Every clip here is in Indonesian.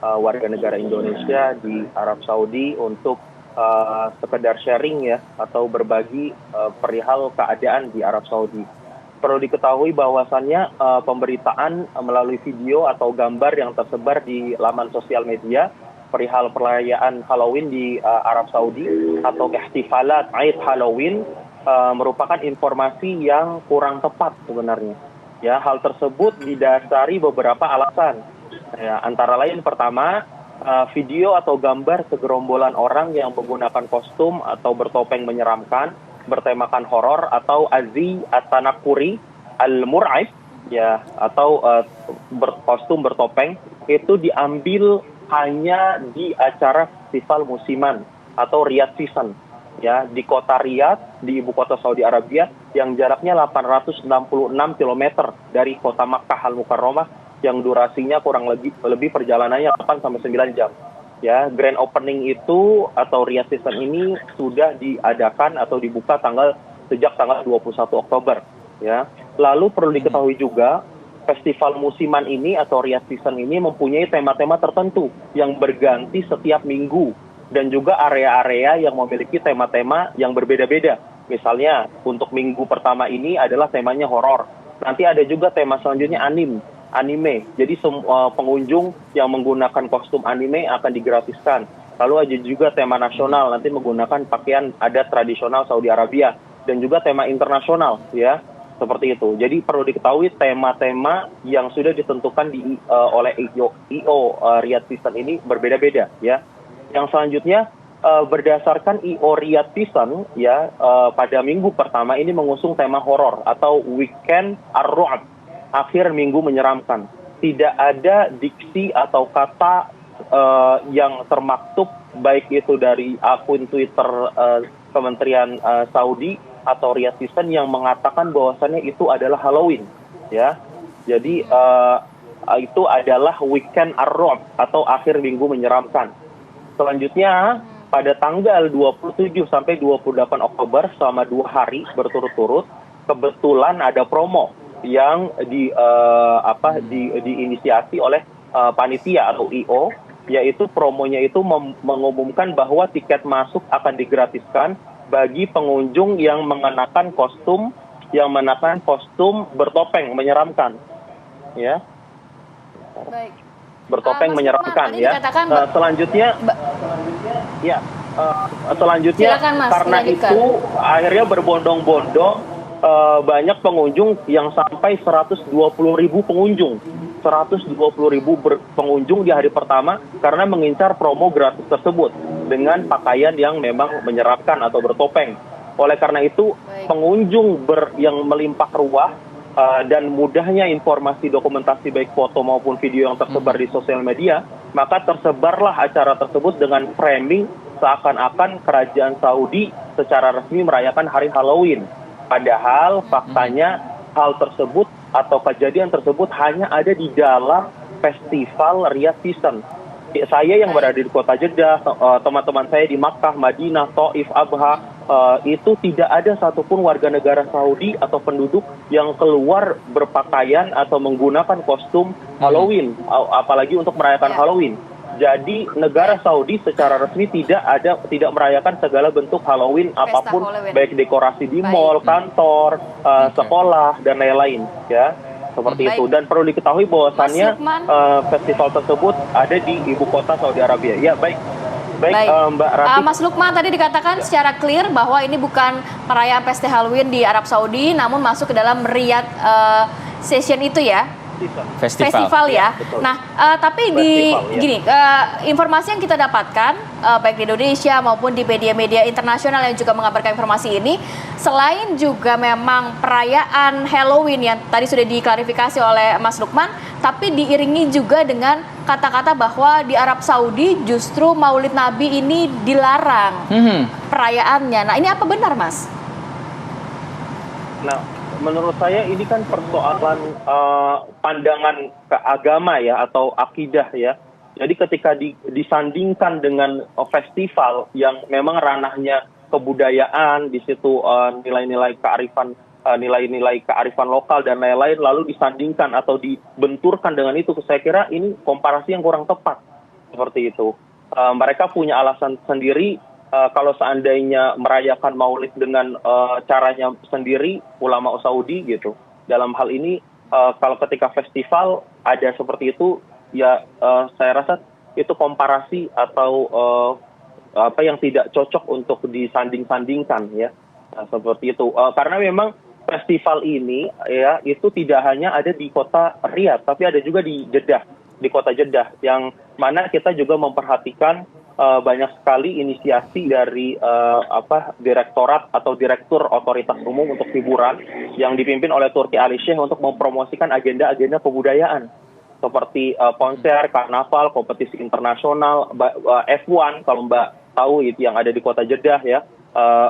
warga negara Indonesia di Arab Saudi untuk sekedar sharing ya atau berbagi perihal keadaan di Arab Saudi. Perlu diketahui bahwasannya pemberitaan melalui video atau gambar yang tersebar di laman sosial media perihal perayaan Halloween di Arab Saudi atau ihtifalat Eid Halloween merupakan informasi yang kurang tepat sebenarnya. Ya, hal tersebut didasari beberapa alasan. Ya, antara lain pertama, video atau gambar segerombolan orang yang menggunakan kostum atau bertopeng menyeramkan, bertemakan horor atau azi at-tanakuri al-mur'ib ya atau berkostum bertopeng itu diambil hanya di acara festival musiman atau Riyadh Season ya di kota Riyadh di ibu kota Saudi Arabia yang jaraknya 866 km dari kota Makkah Al-Mukarramah yang durasinya kurang lebih perjalanannya 8 sampai 9 jam. Ya, grand opening itu atau Riyadh Season ini sudah diadakan atau dibuka sejak tanggal 21 Oktober, ya. Lalu perlu diketahui juga festival musiman ini atau Riyadh Season ini mempunyai tema-tema tertentu yang berganti setiap minggu dan juga area-area yang memiliki tema-tema yang berbeda-beda. Misalnya untuk minggu pertama ini adalah temanya horor. Nanti ada juga tema selanjutnya anime. Jadi pengunjung yang menggunakan kostum anime akan digratiskan. Lalu ada juga tema nasional, nanti menggunakan pakaian adat tradisional Saudi Arabia. Dan juga tema internasional, ya. Seperti itu. Jadi perlu diketahui tema-tema yang sudah ditentukan oleh IO Riyadh Season ini berbeda-beda, ya. Yang selanjutnya, berdasarkan IO Riyadh Season, ya, pada minggu pertama ini mengusung tema horor atau Weekend Ar-Ru'b. Akhir minggu menyeramkan. Tidak ada diksi atau kata yang termaktub baik itu dari akun Twitter Kementerian Saudi atau Riyadh Season yang mengatakan bahwasannya itu adalah Halloween, ya. Jadi itu adalah Weekend Ar-Ru'b atau akhir minggu menyeramkan. Selanjutnya pada tanggal 27 sampai 28 Oktober selama 2 hari berturut-turut kebetulan ada promo yang diinisiasi oleh panitia atau IO, yaitu promonya itu mengumumkan bahwa tiket masuk akan digratiskan bagi pengunjung yang mengenakan kostum bertopeng menyeramkan, ya. Baik. Bertopeng menyeramkan, ya. Selanjutnya Silakan, Mas, karena dilanjutkan. itu akhirnya berbondong-bondong banyak pengunjung yang sampai 120.000 pengunjung. 120.000 pengunjung di hari pertama karena mengincar promo gratis tersebut dengan pakaian yang memang menyeramkan atau bertopeng. Oleh karena itu, pengunjung yang melimpah ruah dan mudahnya informasi dokumentasi baik foto maupun video yang tersebar di sosial media, maka tersebarlah acara tersebut dengan framing seakan-akan kerajaan Saudi secara resmi merayakan hari Halloween. Padahal faktanya hal tersebut atau kejadian tersebut hanya ada di dalam festival Riyadh Season. Saya yang berada di kota Jeddah, teman-teman saya di Makkah, Madinah, Taif, Abha, itu tidak ada satupun warga negara Saudi atau penduduk yang keluar berpakaian atau menggunakan kostum Halloween, apalagi untuk merayakan Halloween. Jadi negara Saudi secara resmi tidak merayakan segala bentuk Halloween apapun, baik dekorasi di mall, kantor, sekolah dan lain-lain, ya. Seperti itu. Dan perlu diketahui bahwasannya festival tersebut ada di ibu kota Saudi Arabia. Ya, baik, Mbak Rati. Mas Lukman, tadi dikatakan secara clear bahwa ini bukan perayaan pesta Halloween di Arab Saudi, namun masuk ke dalam Riyadh Session itu ya. Festival ya. Betul. Nah, tapi gini, informasi yang kita dapatkan baik di Indonesia maupun di media-media internasional yang juga mengabarkan informasi ini, selain juga memang perayaan Halloween yang tadi sudah diklarifikasi oleh Mas Lukman, tapi diiringi juga dengan kata-kata bahwa di Arab Saudi justru Maulid Nabi ini dilarang perayaannya. Nah, ini apa benar, Mas? Nah, menurut saya ini kan persoalan pandangan ke agama ya atau akidah ya. Jadi ketika disandingkan dengan festival yang memang ranahnya kebudayaan, di situ nilai-nilai kearifan lokal dan lain-lain, lalu disandingkan atau dibenturkan dengan itu, saya kira ini komparasi yang kurang tepat. seperti itu. Mereka punya alasan sendiri kalau seandainya merayakan Maulid dengan caranya sendiri, ulama Saudi gitu. Dalam hal ini, kalau ketika festival ada seperti itu, ya saya rasa itu komparasi atau apa yang tidak cocok untuk disanding-sandingkan ya. Seperti itu. Karena memang festival ini ya itu tidak hanya ada di kota Riyadh, tapi ada juga di Jeddah, di kota Jeddah, yang mana kita juga memperhatikan banyak sekali inisiasi dari direktorat atau direktur otoritas umum untuk hiburan yang dipimpin oleh Turki Ali Sheikh untuk mempromosikan agenda-agenda kebudayaan seperti konser, karnaval, kompetisi internasional, F1 kalau Mbak tahu itu yang ada di kota Jeddah ya,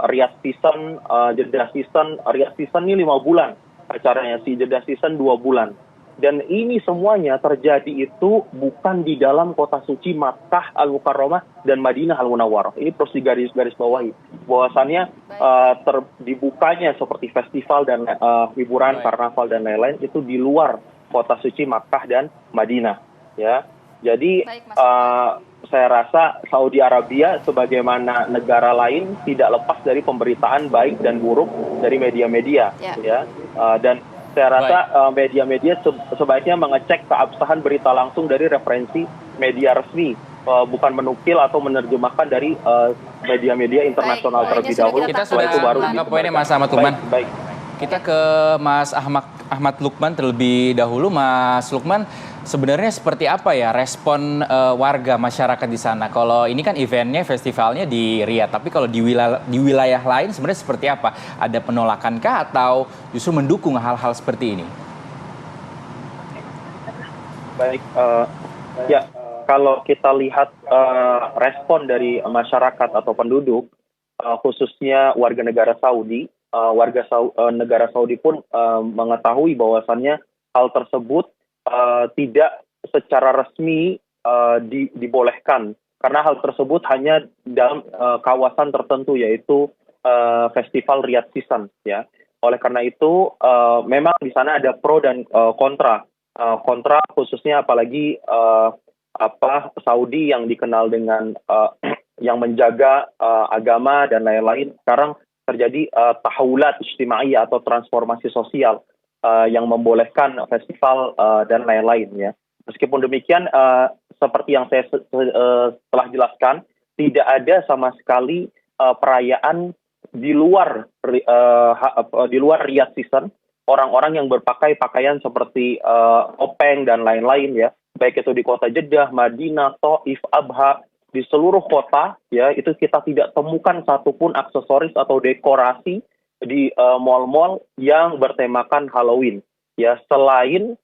Riyadh Season, Jeddah Season, Riyadh Season ini 5 bulan acaranya, si Jeddah Season 2 bulan. Dan ini semuanya terjadi itu bukan di dalam kota suci Makkah Al-Mukarramah dan Madinah Al-Munawwarah. Ini terus digaris bawahi. Bahwasannya dibukanya seperti festival dan hiburan, karnaval dan lain-lain itu di luar kota suci Makkah dan Madinah. Ya, jadi saya rasa Saudi Arabia sebagaimana negara lain tidak lepas dari pemberitaan baik dan buruk dari media-media. Ya, dan saya rasa media-media sebaiknya mengecek keabsahan berita langsung dari referensi media resmi, bukan menukil atau menerjemahkan dari media-media internasional terlebih dahulu. Kita sudah menangkap poinnya Mas Ahmad Lukman. Baik. Kita ke Mas Ahmad Lukman terlebih dahulu. Mas Lukman, sebenarnya seperti apa ya respon warga masyarakat di sana? Kalau ini kan eventnya, festivalnya di Riyadh, tapi kalau di wilayah lain sebenarnya seperti apa? Ada penolakankah atau justru mendukung hal-hal seperti ini? Baik, ya kalau kita lihat respon dari masyarakat atau penduduk, khususnya warga negara Saudi, negara Saudi pun mengetahui bahwasannya hal tersebut tidak secara resmi dibolehkan, karena hal tersebut hanya dalam kawasan tertentu, yaitu festival Riyadh Season ya. Oleh karena itu memang di sana ada pro dan kontra khususnya apalagi Saudi yang dikenal dengan yang menjaga agama dan lain-lain, sekarang terjadi tahawulat ijtimaiyah atau transformasi sosial yang membolehkan festival dan lain-lain ya. Meskipun demikian, seperti yang saya telah jelaskan, tidak ada sama sekali perayaan di luar Riyadh Season, orang-orang yang pakaian seperti topeng dan lain-lain ya, baik itu di kota Jeddah, Madinah, Thaif, Abha, di seluruh kota ya, itu kita tidak temukan satupun aksesoris atau dekorasi di mal-mal yang bertemakan Halloween ya, selain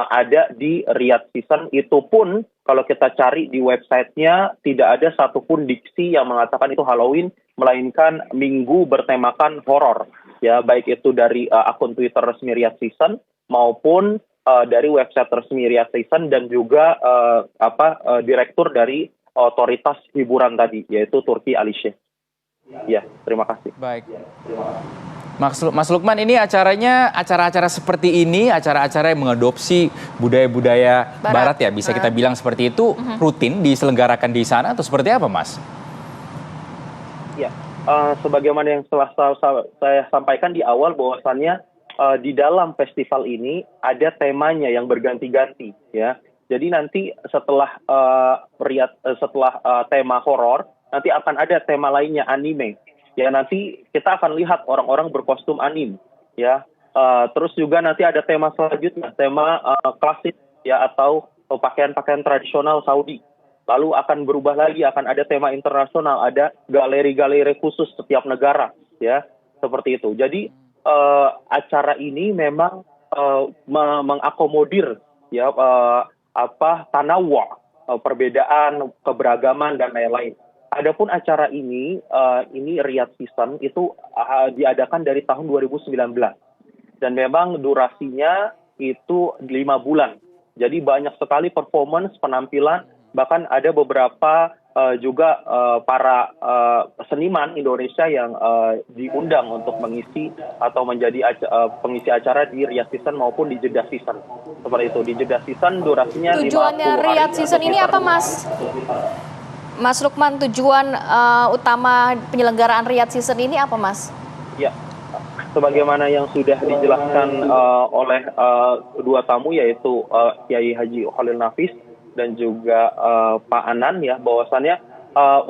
ada di Riyadh Season. Itu pun kalau kita cari di websitenya tidak ada satupun diksi yang mengatakan itu Halloween, melainkan minggu bertemakan horor ya, baik itu dari akun Twitter resmi Riyadh Season maupun dari website resmi Riyadh Season, dan juga direktur dari otoritas hiburan tadi, yaitu Turki Ali Sheikh. Ya, terima kasih. Baik. Mas Lukman, ini acara-acara seperti ini, acara-acara yang mengadopsi budaya-budaya Barat ya, bisa kita bilang seperti itu, rutin diselenggarakan di sana atau seperti apa, Mas? Ya, sebagaimana yang telah saya sampaikan di awal, bahwasannya di dalam festival ini ada temanya yang berganti-ganti ya. Jadi nanti setelah tema horor, nanti akan ada tema lainnya, anime. Ya, nanti kita akan lihat orang-orang berkostum anime. Ya, terus juga nanti ada tema selanjutnya, tema klasik ya, atau pakaian-pakaian tradisional Saudi. Lalu akan berubah lagi, akan ada tema internasional, ada galeri-galeri khusus setiap negara. Ya, seperti itu. Jadi acara ini memang mengakomodir ya tanawwu, perbedaan, keberagaman dan lain-lain. Adapun acara ini Riyadh Season itu diadakan dari tahun 2019 dan memang durasinya itu 5 bulan. Jadi banyak sekali performance, penampilan, bahkan ada beberapa juga para seniman Indonesia yang diundang untuk mengisi atau menjadi pengisi acara di Riyadh Season maupun di Jeddah Season. Seperti itu, di Jeddah Season durasinya 50 hari. Tujuannya Riyadh Season ini apa, Mas? Mas Lukman, tujuan utama penyelenggaraan Riyadh Season ini apa, Mas? Ya, sebagaimana yang sudah dijelaskan oleh kedua tamu, yaitu Kiai Haji Khalil Nafis dan juga Pak Anan, ya, bahwasannya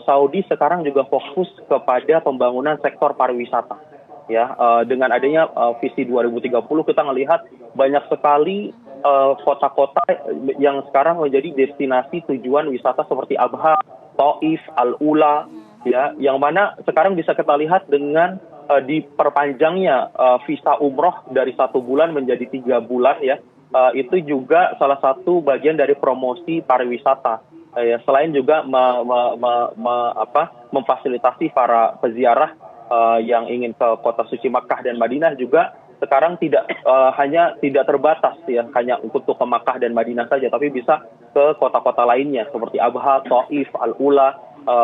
Saudi sekarang juga fokus kepada pembangunan sektor pariwisata, ya. Dengan adanya visi 2030 kita melihat banyak sekali kota-kota yang sekarang menjadi destinasi tujuan wisata seperti Abha, Taif, Al-Ula, ya, yang mana sekarang bisa kita lihat dengan diperpanjangnya visa umroh dari 1 bulan menjadi 3 bulan, ya. Itu juga salah satu bagian dari promosi pariwisata. Ya, selain juga memfasilitasi para peziarah yang ingin ke kota suci Makkah dan Madinah juga sekarang tidak terbatas, ya, hanya untuk ke Makkah dan Madinah saja, tapi bisa ke kota-kota lainnya seperti Abha, Taif, Al-Ula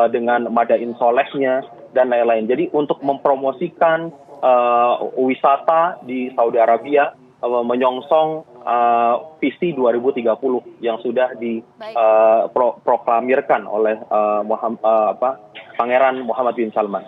dengan Madain Solehnya dan lain-lain. Jadi untuk mempromosikan wisata di Saudi Arabia menyongsong visi 2030 yang sudah diproklamirkan oleh Pangeran Muhammad bin Salman.